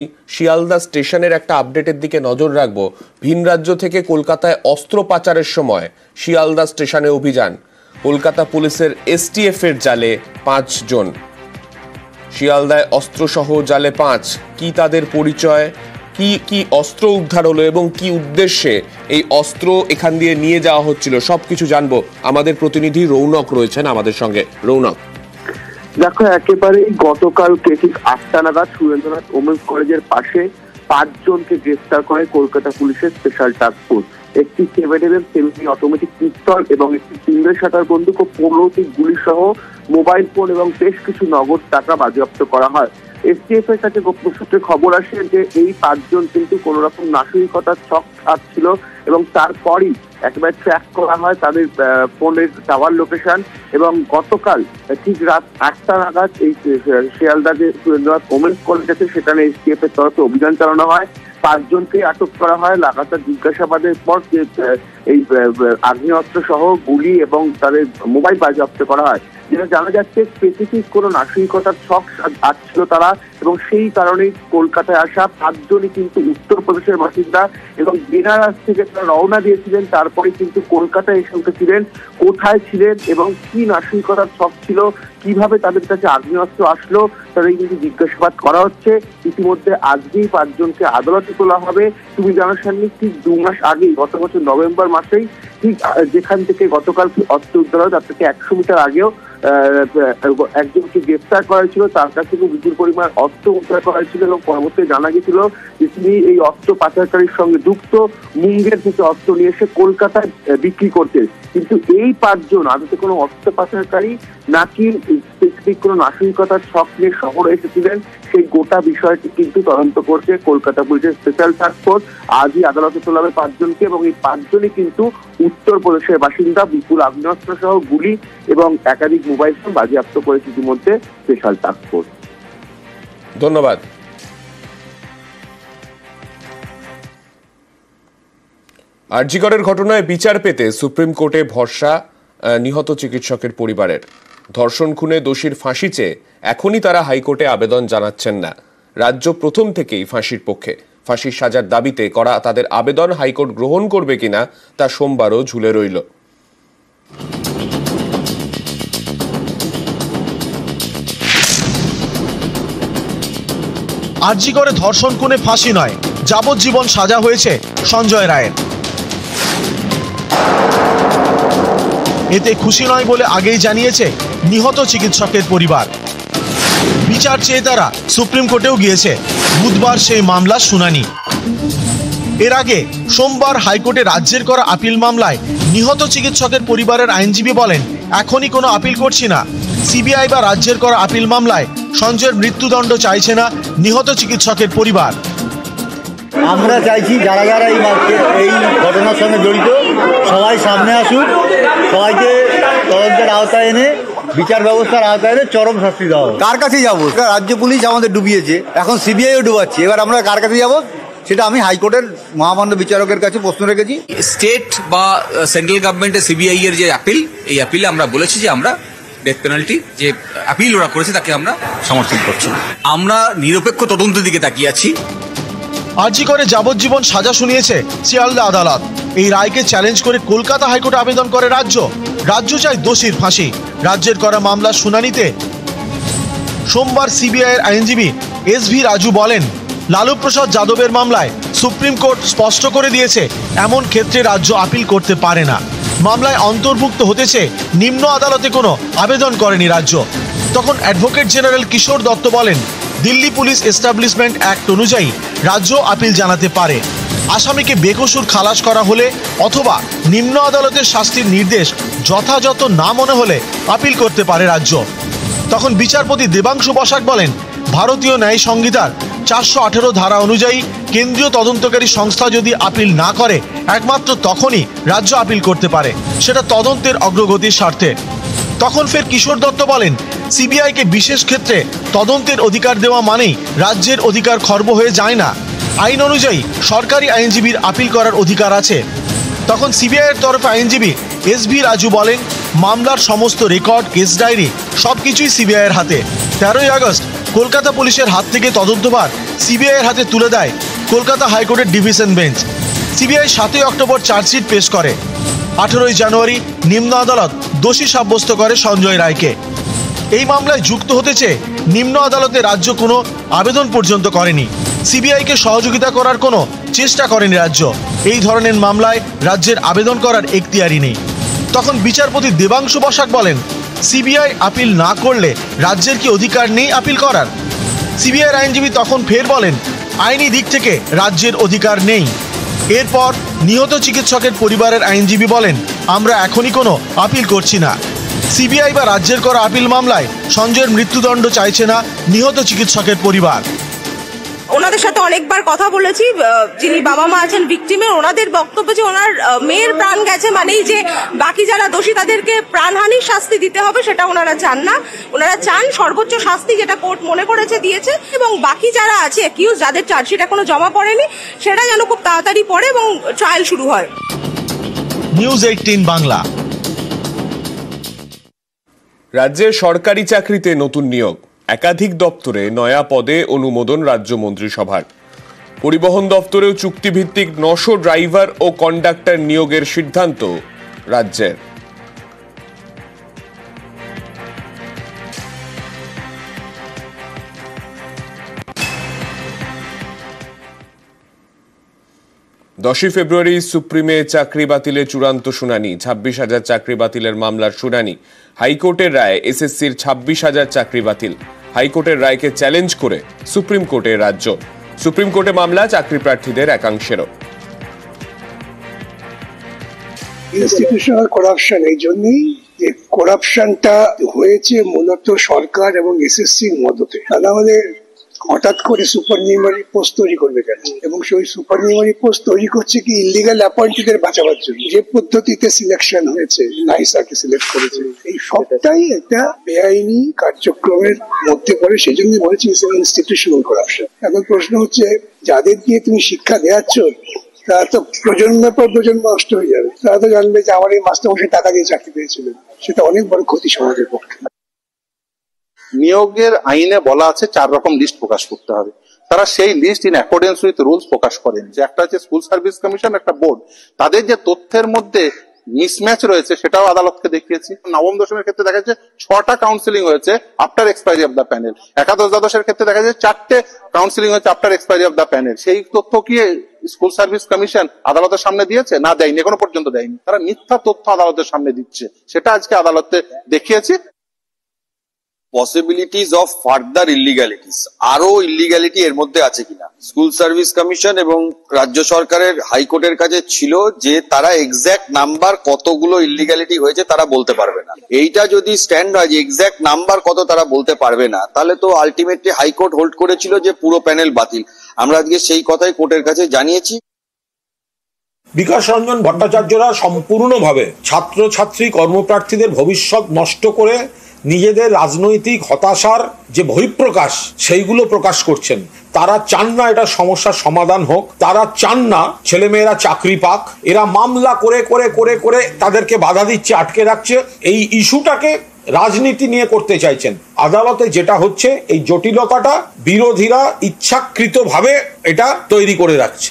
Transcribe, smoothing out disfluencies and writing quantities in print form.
শিয়ালদা স্টেশনের একটা আপডেটের দিকে নজর রাখবো। ভিন রাজ্য থেকে কলকাতায় অস্ত্র পাচারের সময় শিয়ালদা স্টেশনে অভিযান। কলকাতা পুলিশের এসটিএফ এর জালে 5 জন। শিয়ালদায় অস্ত্রসহ জালে 5। কি তাদের পরিচয়, কি কি অস্ত্র উদ্ধার হলো এবং কি উদ্দেশ্যে এই অস্ত্র এখান দিয়ে নিয়ে যাওয়া হচ্ছিল, সবকিছু জানবো। আমাদের প্রতিনিধি রৌনক রয়েছেন আমাদের সঙ্গে। রৌনক, দেখো, একেবারেই গতকালকে ঠিক 8টা নাগাদ সুরেন্দ্রনাথ ওমেন্স কলেজের পাশে 5 জনকে গ্রেফতার করে কলকাতা পুলিশের স্পেশাল টাস্ক ফোর্স। একটি 7mm সেমি অটোমেটিক পিস্তল এবং একটি সিঙ্গেল শাটার বন্দুক ও 15টি গুলি সহ মোবাইল ফোন এবং বেশ কিছু নগদ টাকা বাজেয়াপ্ত করা হয়। এসটিএফ এর কাছে গোপন সূত্রে খবর আসে যে এই 5 জন কিন্তু কোন রকম নাশকতার ছক ছিল এবং তারপরই একেবারে ট্র্যাক করা হয় তাদের ফোনের টাওয়ার লোকেশন। এবং গতকাল ঠিক রাত 8টা নাগাদ এই শিয়ালদা যে সুরেন্দ্রনাথ ওমেন্স কলেজ আছে সেখানে এসটিএফ এর তরফে অভিযান চালানো হয়। 5 জনকে আটক করা হয়। লাগাতার জিজ্ঞাসাবাদের পর এই আগ্নেয়াস্ত্র সহ গুলি এবং তাদের মোবাইল বাজেয়াপ্ত করা হয়। যেটা জানা যাচ্ছে স্পেসিফিক কোনো নাশকতার ছক ছিল তারা, এবং সেই কারণেই কলকাতায় আসা 5 জনই কিন্তু উত্তরপ্রদেশের বাসিন্দা এবং বেনারস থেকে তারা রওনা দিয়েছিলেন। তারপরে কিন্তু কলকাতায় এসে উঠেছিলেন। কোথায় ছিলেন এবং কি নাশকতার ছক ছিল, কিভাবে তাদের কাছে আগ্নেয়াস্ত্র আসলো, তাদের কিন্তু জিজ্ঞাসাবাদ করা হচ্ছে। ইতিমধ্যে আজকেই 5 জনকে আদালতে তোলা হবে। তুমি জানো সামনে ঠিক 2 মাস আগেই, গত বছর নভেম্বর মাসেই, ঠিক যেখান থেকে গতকাল অস্ত্র উদ্ধার হয় তার থেকে 100 মিটার আগেও একজনকে গ্রেফতার করা হয়েছিল। তার কাছ থেকে বিপুল পরিমাণ অস্ত্র উদ্ধার করা হয়েছিল এবং পরবর্তীতে জানা গেছিল যে তিনি এই অস্ত্র পাচারকারীর সঙ্গে যুক্ত, মুঙ্গের থেকে অস্ত্র নিয়ে এসে কলকাতায় বিক্রি করতেন। কিন্তু এই 5 জন আদতে কোনো অস্ত্র পাচারকারী নাকি স্পেসিফিক কোনো নাশকতার ছক নিয়ে শহরে এসেছিলেন, সেই গোটা বিষয়টি কিন্তু তদন্ত করছে কলকাতা পুলিশের স্পেশাল টাস্ক ফোর্স। আজই আদালতে তোলা হবে 5 জনকে এবং এই 5 জনই কিন্তু উত্তরপ্রদেশের বাসিন্দা। বিপুল আগ্নেয়াস্ত্র সহ গুলি এবং একাধিক মোবাইল ফোন বাজেয়াপ্ত করেছে ইতিমধ্যে স্পেশাল টাস্ক ফোর্স। ধন্যবাদ। আরজি করের ঘটনায় বিচার পেতে সুপ্রিম কোর্টে ভরসা নিহত চিকিৎসকের পরিবারের। ধর্ষণ খুনে দোষীর ফাঁসি চেয়ে এখনই তারা হাইকোর্টে আবেদন জানাচ্ছেন না। রাজ্য প্রথম থেকেই ফাঁসির পক্ষে। ফাঁসির সাজার দাবিতে করা তাদের আবেদন হাইকোর্ট গ্রহণ করবে কিনা তা সোমবারও ঝুলে রইল। আরজি করে ধর্ষণ খুনে ফাঁসি নয়, যাবজ্জীবন সাজা হয়েছে সঞ্জয় রায়ের। এতে খুশি নয় বলে আগেই জানিয়েছে নিহত চিকিৎসকের পরিবার। বিচার চেয়ে তারা সুপ্রিম কোর্টেও গিয়েছে। বুধবার সেই মামলার শুনানি। এর আগে সোমবার হাইকোর্টে রাজ্যের করা আপিল মামলায় নিহত চিকিৎসকের পরিবারের আইনজীবী বলেন, এখনই কোনো আপিল করছি না। সিবিআই বা রাজ্যের করা আপিল মামলায় সঞ্জয়ের মৃত্যুদণ্ড চাইছে না নিহত চিকিৎসকের পরিবার। আমরা চাইছি যারা যারা এই ঘটনার সঙ্গে জড়িত সবাই সামনে আসুক, সবাইকে তদন্তের আওতায় এনে বিচার ব্যবস্থার আওতায় এনে চরম শাস্তি দেওয়া হবে। কার কাছে যাবো? রাজ্য পুলিশ আমাদের ডুবিয়েছে, এখন সিবিআইও ডুবাচ্ছে। এবার আমরা কার কাছে যাবো সেটা আমি হাইকোর্টের মহামান্য বিচারকের কাছে প্রশ্ন রেখেছি। স্টেট বা সেন্ট্রাল গভর্নমেন্টের সিবিআই এর যে আপিল, এই আপিলে আমরা বলেছি যে আমরা ডেথ পেনাল্টি যে আপিল ওরা করেছে তাকে আমরা সমর্থন করছি। আমরা নিরপেক্ষ তদন্তের দিকে তাকিয়ে আছি। আরজি করে যাবজ্জীবন সাজা শুনিয়েছে শিয়ালদা আদালত। এই রায়কে চ্যালেঞ্জ করে কলকাতা হাইকোর্টে আবেদন করে রাজ্য। রাজ্য চায় দোষীর ফাঁসি। রাজ্যের করা মামলার শুনানিতে সোমবার সিবিআইয়ের আইনজীবী এসভি রাজু বলেন, লালু প্রসাদ যাদবের মামলায় সুপ্রিম কোর্ট স্পষ্ট করে দিয়েছে এমন ক্ষেত্রে রাজ্য আপিল করতে পারে না। মামলায় অন্তর্ভুক্ত হতেছে নিম্ন আদালতে কোনো আবেদন করেনি রাজ্য। তখন অ্যাডভোকেট জেনারেল কিশোর দত্ত বলেন, দিল্লি পুলিশ এস্টাবলিশমেন্ট অ্যাক্ট অনুযায়ী রাজ্য আপিল জানাতে পারে। আসামিকে বেকসুর খালাস করা হলে অথবা নিম্ন আদালতের শাস্তির নির্দেশ যথাযথ না মনে হলে আপিল করতে পারে রাজ্য। তখন বিচারপতি দেবাংশু বসাক বলেন, ভারতীয় ন্যায় সংহিতার 418 ধারা অনুযায়ী কেন্দ্রীয় তদন্তকারী সংস্থা যদি আপিল না করে একমাত্র তখনই রাজ্য আপিল করতে পারে, সেটা তদন্তের অগ্রগতির স্বার্থে। তখন ফের কিশোর দত্ত বলেন, সিবিআইকে বিশেষ ক্ষেত্রে তদন্তের অধিকার দেওয়া মানেই রাজ্যের অধিকার খর্ব হয়ে যায় না। আইন অনুযায়ী সরকারি আইনজীবীর আপিল করার অধিকার আছে। তখন সিবিআইয়ের তরফে আইনজীবী এসভি রাজু বলেন, মামলার সমস্ত রেকর্ড, কেস ডায়েরি সবকিছুই সিবিআইয়ের হাতে। 13ই আগস্ট কলকাতা পুলিশের হাত থেকে তদন্তভার সিবিআই এর হাতে তুলে দেয় কলকাতা হাইকোর্টের division bench. CBI 7 October chargesheet পেশ করে। 18 জানুয়ারি নিম্ন আদালত দোষী সাব্যস্ত করে সঞ্জয় রায়কে। এই মামলায় যুক্ত হতে চেয়ে নিম্ন আদালতে রাজ্য কোনো আবেদন পর্যন্ত করেনি। সিবিআইকে সহযোগিতা করার কোনো চেষ্টা করেনি রাজ্য। এই ধরনের মামলায় রাজ্যের আবেদন করার এখতিয়ারই নেই। তখন বিচারপতি দেবাংশু বসাক বলেন, সিবিআই আপিল না করলে রাজ্যের কি অধিকার নেই আপিল করার? সিবিআইয়ের আইনজীবী তখন ফের বলেন, আইনি দিক থেকে রাজ্যের অধিকার নেই। এরপর নিহত চিকিৎসকের পরিবারের আইনজীবী বলেন, আমরা এখনই কোনো আপিল করছি না। সিবিআই বা রাজ্যের করা আপিল মামলায় সঞ্জয়ের মৃত্যুদণ্ড চাইছে না নিহত চিকিৎসকের পরিবার। ওনাদের সাথে অনেকবার কথা বলেছি, যিনি বাবা মা আছেন ভিকটিমের, ওনাদের বক্তব্য যে ওনার মেয়ের প্রাণ গেছে মানেই যে বাকি যারা দোষী তাদেরকে প্রাণহানির শাস্তি দিতে হবে সেটা ওনারা চান না। ওনারা চান সর্বোচ্চ শাস্তি যেটা কোর্ট মনে করেছে দিয়েছে, এবং বাকি যারা আছে অ্যাকিউজ যাদের চার্জশিট এখনো জমা পড়েনি সেটা যেন খুব তাড়াতাড়ি পড়ে এবং ট্রায়াল শুরু হয়। নিউজ 18 বাংলা। রাজ্যে সরকারি চাকরিতে নতুন নিয়োগ, একাধিক দপ্তরে নয়া পদে অনুমোদন রাজ্য মন্ত্রিসভার। পরিবহন দপ্তরেও চুক্তিভিত্তিক 900 ড্রাইভার ও কন্ডাক্টর নিয়োগের সিদ্ধান্ত রাজ্যের। ফেব্রুয়ারি সুপ্রিমে চাকরি বাতিলে চূড়ান্ত শুনানি। 26,000 চাকরি বাতিলের মামলার শুনানি। হাইকোর্টের রায় এসএসসির 26,000 চাকরি বাতিল। হাইকোর্টের রায়কে চ্যালেঞ্জ করে সুপ্রিম কোর্টে রাজ্য। সুপ্রিম কোর্টে মামলা চাকরি প্রার্থীদের একাংশেরও। ইনস্টিটিউশনাল করাপশন, এই জন্যই যে করাপশনটা হয়েছে মূলত সরকার এবং এসএসসির মদতে। তাহলে হঠাৎ করে সুপারনিউমারি পোস্ট তৈরি করবে কেন? এবং সেই সুপারনিউমারি পোস্ট তৈরি করছে কি ইলিগাল অ্যাপয়েন্টেডদের বাঁচাবার জন্য। যে পদ্ধতিতে সিলেকশন হয়েছে, নাইসাকে সিলেক্ট করেছে, এই সবটাই একটা বেআইনি কার্যক্রমের মধ্যে পড়ে। সেই জন্য বলেছি ইনস্টিটিউশনাল করাপশন। এখন প্রশ্ন হচ্ছে, যাদের দিয়ে তুমি শিক্ষা দেওয়াচ্ছ তারা তো প্রজন্মের পর প্রজন্ম নষ্ট হয়ে যাবে। তারা তো জানবে যে আমার এই মাস্টারমশাই টাকা দিয়ে চাকরি পেয়েছিলেন। সেটা অনেক বড় ক্ষতি সমাজের পক্ষে। নিয়োগের আইনে বলা আছে 4 রকম লিস্ট প্রকাশ করতে হবে। তারা সেই list in accordance with rules প্রকাশ করেন। যে একটা হচ্ছে স্কুল সার্ভিস কমিশন, একটা বোর্ড, তাদের যে তথ্যের মধ্যে মিসম্যাচ রয়েছে সেটাও আদালতকে দেখিয়েছি। নবম দশমের ক্ষেত্রে দেখা যাচ্ছে 6টা কাউন্সিলিং হয়েছে after expiry of the panel. একাদশ দ্বাদশের ক্ষেত্রে দেখা যাচ্ছে 4টে কাউন্সিলিং হয়েছে after expiry of the panel. সেই তথ্য কি স্কুল সার্ভিস কমিশন আদালতের সামনে দিয়েছে? না, দেয়নি, এখনো পর্যন্ত দেয়নি। তারা মিথ্যা তথ্য আদালতের সামনে দিচ্ছে, সেটা আজকে আদালতে দেখিয়েছি। পসিবিলিটিস অফ ফার্দার ইলিগ্যালিটিস, আরো ইলিগ্যালিটি এর মধ্যে আছে কিনা। স্কুল সার্ভিস কমিশন এবং রাজ্য সরকারের হাইকোর্টের কাছে ছিল যে তারা এক্সাক্ট নাম্বার কতগুলো ইলিগ্যালিটি হয়েছে তারা বলতে পারবে না। এইটা যদি স্ট্যান্ড হয় যে এক্সাক্ট নাম্বার কত তারা বলতে পারবে না, তাহলে তো আলটিমেটলি হাইকোর্ট হোল্ড করেছিল যে পুরো প্যানেল বাতিল। আমরা আজকে সেই কথাই কোর্টের কাছে জানিয়েছি। বিকাশ রঞ্জন ভট্টাচার্যরা সম্পূর্ণভাবে ছাত্রছাত্রী কর্মপ্রার্থীদের ভবিষ্যৎ নষ্ট করে নিজেদের রাজনৈতিক হতাশার যে বহিঃপ্রকাশ সেইগুলো প্রকাশ করছেন। তারা চান না এটা সমস্যার সমাধান হোক, তারা চান না ছেলেমেয়েরা চাকরি পাক। এরা মামলা করে করে করে করে তাদেরকে বাধা দিচ্ছে, আটকে রাখছে। এই ইস্যুটাকে রাজনীতি নিয়ে করতে চাইছেন। আদালতে যেটা হচ্ছে, এই জটিলতাটা বিরোধীরা ইচ্ছাকৃতভাবে এটা তৈরি করে রাখছে।